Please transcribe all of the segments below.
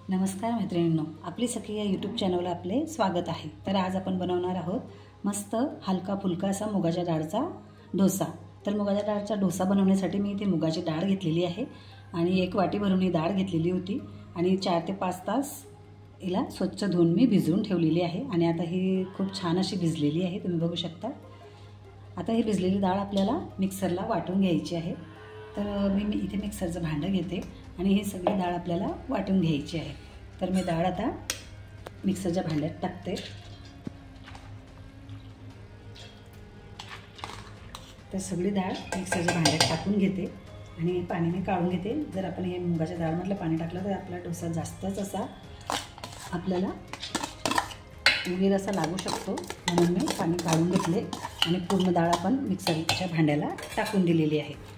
नमस्कार मैत्रिणींनो, आपली सखी या यूट्यूब चॅनलला आपले स्वागत आहे। तर आज आपण बनवणार आहोत मस्त हलका फुलका असा मुगाच्या डाळचा डोसा। तर मुगाच्या डाळचा डोसा बनवण्यासाठी मी इथे मुगाची डाळ घेतलेली आहे आणि एक वाटी भरून ही डाळ घेतलेली होती आणि 4 ते 5 तास हिला स्वच्छ धुवून मी भिजवून ठेवलेली आहे आणि आता ही खूप छान अशी भिजलेली आहे, तुम्ही बघू शकता। आता ही भिजलेली डाळ आपल्याला मिक्सरला वाटून घ्यायची आहे। तर मी इथे मिक्सरचं भांडं घेते आणि ही सगळी डाळ आपल्याला वाटून घ्यायची आहे। तर मी डाळ आता मिक्सरच्या भांड्यात टाकते। तर सगळी डाळ मिक्सरच्या भांड्यात टाकून घेते आणि पाणीने काढून घेते। जर आपण हे मुगाच्या डाळमधलं पाणी टाकलं तर आपला डोसा जास्तच असा आपल्याला उघीर असा लागू शकतो, म्हणून मी पाणी काढून घेतले आणि पूर्ण डाळ आपण मिक्सरच्या भांड्याला टाकून दिलेली आहे।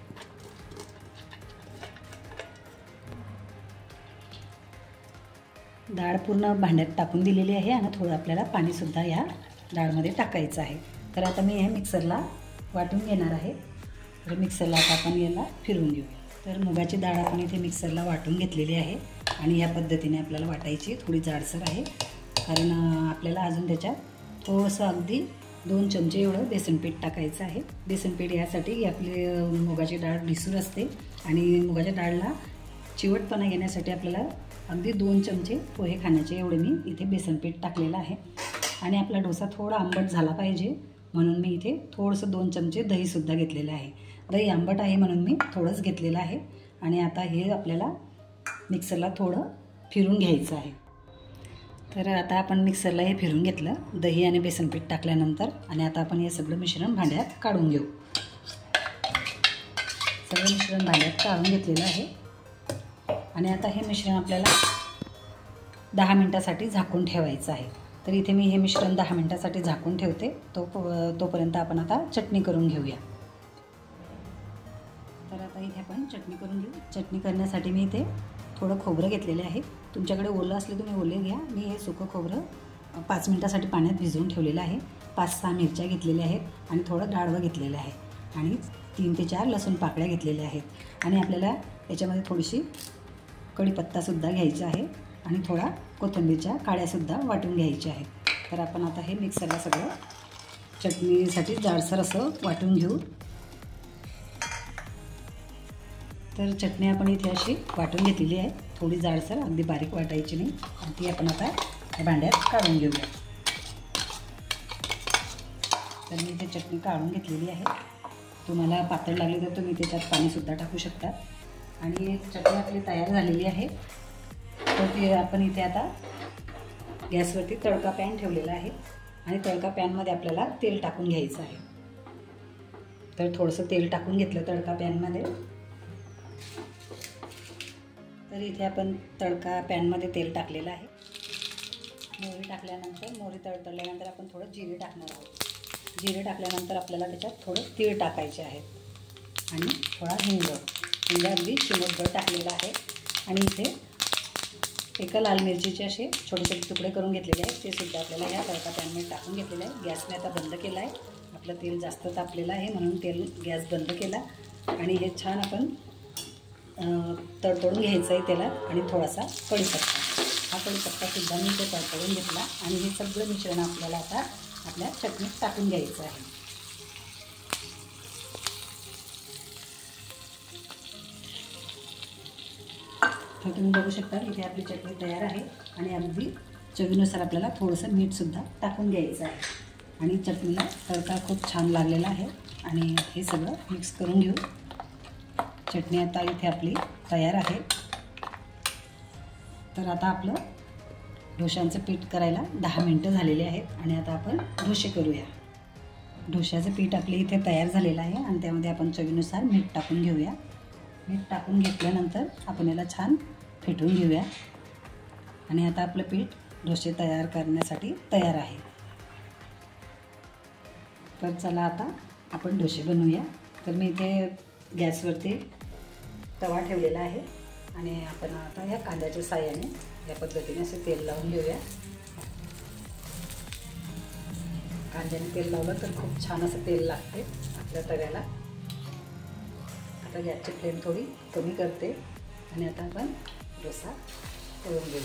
डाळ पूर्ण भांड्यात टाकून दिलेली आहे आणि थोडं आपल्याला पाणीसुद्धा या डाळमध्ये टाकायचं आहे। तर आता मी हे मिक्सरला वाटून घेणार आहे। तर मिक्सरला आता आपण याला फिरवून घेऊया। तर मुगाची डाळ आपण इथे मिक्सरला वाटून घेतलेली आहे आणि या पद्धतीने आपल्याला वाटायची, थोडी जाडसर आहे कारण आपल्याला अजून त्याच्यात थोडंसं अगदी 2 चमचे एवढं बेसन पीठ टाकायचं आहे। बेसन पीठ यासाठी आपली मुगाची डाळ ढिसूर असते आणि मुगाच्या डाळला चिवटपणा घेण्यासाठी आपल्याला अगदी 2 चमचे पोहे खाण्याचे एवढे मी इथे बेसन पीठ टाकलेलं आहे आणि आपला डोसा थोडा आंबट झाला पाहिजे म्हणून मी इथे थोडंसं 2 चमचे दहीसुद्धा घेतलेलं आहे। दही आंबट आहे म्हणून मी थोडंच घेतलेलं आहे आणि आता हे आपल्याला मिक्सरला थोडं फिरून घ्यायचं आहे। तर आता आपण मिक्सरला हे फिरून घेतलं दही आणि बेसन पीठ टाकल्यानंतर आणि आता आपण हे सगळं मिश्रण भांड्यात काढून घेऊ। सगळं मिश्रण भांड्यात काढून घेतलेलं आहे आणि आता हे मिश्रण आपल्याला 10 मिनिटासाठी झाकून ठेवायचं आहे। तर इथे मी हे मिश्रण 10 मिनिटासाठी झाकून ठेवते। तोपर्यंत आपण आता चटणी करून घेऊया। तर आता इथे आपण चटणी करून घेऊ। चटणी करण्यासाठी मी इथे थोडं खोबरं घेतलेले आहे, तुमच्याकडे ओलं असले तुम्ही ओले घ्या। मी हे सुकं खोबरं 5 मिनिटासाठी पाण्यात भिजवून ठेवलेलं आहे। 5-6 मिरच्या घेतलेल्या आहेत आणि थोडं डाळवं घेतलेलं आहे आणि 3 ते 4 लसूण पाकळ्या घेतलेल्या आहेत आणि आपल्याला याच्यामध्ये थोडीशी कढीपत्तासुद्धा घ्यायचा आहे आणि थोडा कोथिंबीरच्या काड्यासुद्धा वाटून घ्यायच्या आहेत। तर आपण आता हे मिक्सरला सगळं चटणीसाठी जाडसर असं वाटून घेऊ। तर चटणी आपण इथे अशी वाटून घेतलेली आहे, थोडी जाडसर, अगदी बारीक वाटायची नाही आणि ती आपण आता या भांड्यात काढून घेऊया। तर मी इथे चटणी काढून घेतलेली आहे। तुम्हाला पातळ लागली तर तुम्ही त्याच्यात पाणीसुद्धा टाकू शकता आणि चटणी आपली तयार झालेली आहे। तर ती आपण इथे आता गॅसवरती तडका पॅन ठेवलेला आहे आणि तडका पॅनमध्ये आपल्याला तेल टाकून घ्यायचं आहे। तर थोडंसं तेल टाकून घेतलं तडका पॅनमध्ये। तर इथे आपण तडका पॅनमध्ये तेल टाकलेलं आहे। मोहरी टाकल्यानंतर मोहरी तडतडल्यानंतर आपण थोडं जिरे टाकणार आहोत। जिरे टाकल्यानंतर आपल्याला त्याच्यात थोडं तीळ टाकायचे आहेत आणि थोडा हिंग अगदी चिमूटभर टाकलेला आहे आणि इथे एका लाल मिरचीचे असे छोटे छोटे तुकडे करून घेतलेले आहेत, ते सुद्धा आपल्याला या तडका पॅनमध्ये टाकून घेतलेलं आहे। गॅसने आता बंद केला आहे, आपलं तेल जास्त तापलेलं आहे म्हणून गॅस बंद केला आणि हे छान आपण तडतडून घ्यायचं आहे त्याला आणि थोडासा कढीपत्ता, हा कढीपत्तासुद्धा मी ते तडतडून घेतला आणि हे सगळं मिश्रण आपल्याला आता आपल्या चटणीत टाकून घ्यायचं आहे। तर तुम्ही बघू शकता इथे आपली चटणी तयार आहे आणि अगदी चवीनुसार आपल्याला थोडंसं मीठसुद्धा टाकून घ्यायचं आहे आणि चटणीला तडका खूप छान लागलेला आहे आणि हे सगळं मिक्स करून घेऊ। चटणी आता इथे आपली तयार आहे। तर आता आपलं डोशांचं पीठ करायला 10 मिनिटं झालेली आहेत आणि आता आपण डोसे करूया। डोशाचं पीठ आपले इथे तयार झालेलं आहे आणि त्यामध्ये आपण चवीनुसार मीठ टाकून घेऊया। मीठ टाकून घेतल्यानंतर आपण याला छान फेटून घेऊया आणि आता आपलं पीठ डोसे तयार करण्यासाठी तयार आहे। तर चला आता आपण डोसे बनवूया। तर मी इथे गॅसवरती तवा ठेवलेला आहे आणि आपण आता या कांद्याच्या साहाय्याने या पद्धतीने असे तेल लावून घेऊया। कांद्याने तेल लावलं तर खूप छान असं तेल लागते आपल्या तव्याला। आता गॅसची फ्लेम थोडी कमी करते आणि आता आपण डोसा करून घेऊ.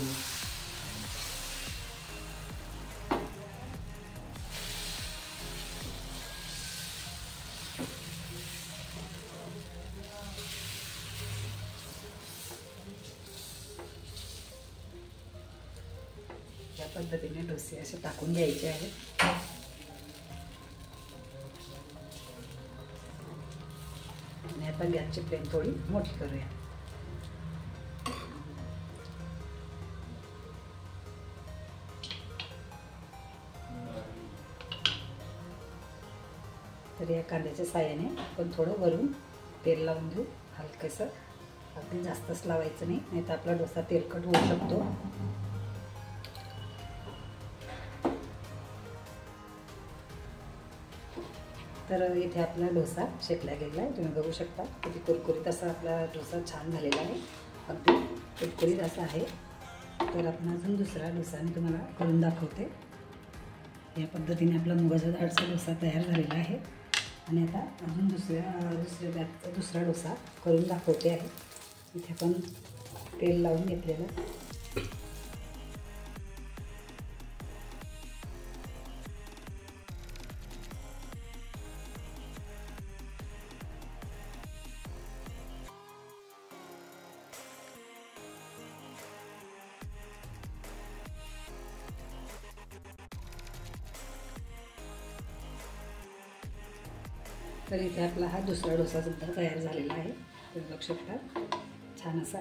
या पद्धतीने डोसे असे टाकून घ्यायचे आहेत. आणि आता गॅसची फ्लेम थोडी मोठी करूया. तर या कांद्याच्या साहाय्याने आपण थोडं वरून तेल लावून घेऊ. हलकंसं, अगदी जास्तच लावायचं नाही, नाहीतर आपला डोसा तेलकट होऊ शकतो. तर इथे आपला डोसा शेकला गेला आहे. तुम्ही बघू शकता किती कुरकुरीत असा आपला डोसा छान झालेला आहे. अगदी कुरकुरीत असा आहे. तर आपण अजून दुसरा डोसा मी तुम्हाला करून दाखवते. या पद्धतीने आपला मुगाच्या डाळचा डोसा तयार झालेला आहे. आणि आता अजून दुसऱ्या बॅचचा दुसरा डोसा करून दाखवते आहे. इथे आपण तेल लावून घेतलेलं. तर इथे आपला हा दुसरा डोसा सुद्धा तयार झालेला आहे. तुम्ही बघू शकता छान असा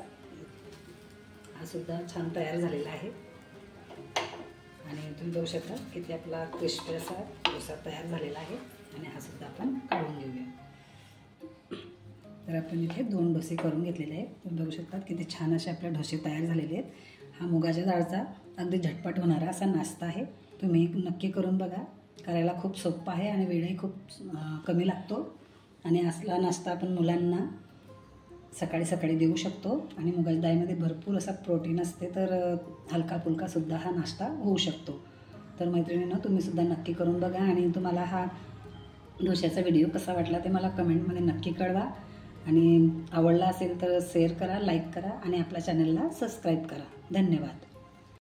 हा सुद्धा छान तयार झालेला आहे. आणि तुम्ही बघू शकता किती आपला क्रिस्पी असा डोसा तयार झालेला आहे. आणि हा सुद्धा आपण काढून घेऊया. तर आपण इथे 2 डोसे करून घेतलेले आहेत. तुम्ही बघू शकता किती छान असे आपले डोसे तयार झालेले आहेत. हा मुगाच्या डाळचा अगदी झटपट होणारा असा नाश्ता आहे. तुम्ही नक्की करून बघा. करायला खूप सोपं आहे आणि वेळही खूप कमी लागतो. आणि असला नाश्ता आपण मुलांना सकाळी सकाळी देऊ शकतो. आणि मुगाच्या डाळीमध्ये भरपूर असा प्रोटीन असते. तर हलका फुलकासुद्धा हा नाश्ता होऊ शकतो. तर मैत्रिणींनो, तुम्हीसुद्धा नक्की करून बघा. आणि तुम्हाला हा डोश्याचा व्हिडिओ कसा वाटला ते मला कमेंटमध्ये नक्की कळवा. आणि आवडला असेल तर शेअर करा, लाईक करा आणि आपल्या चॅनलला सबस्क्राईब करा. धन्यवाद.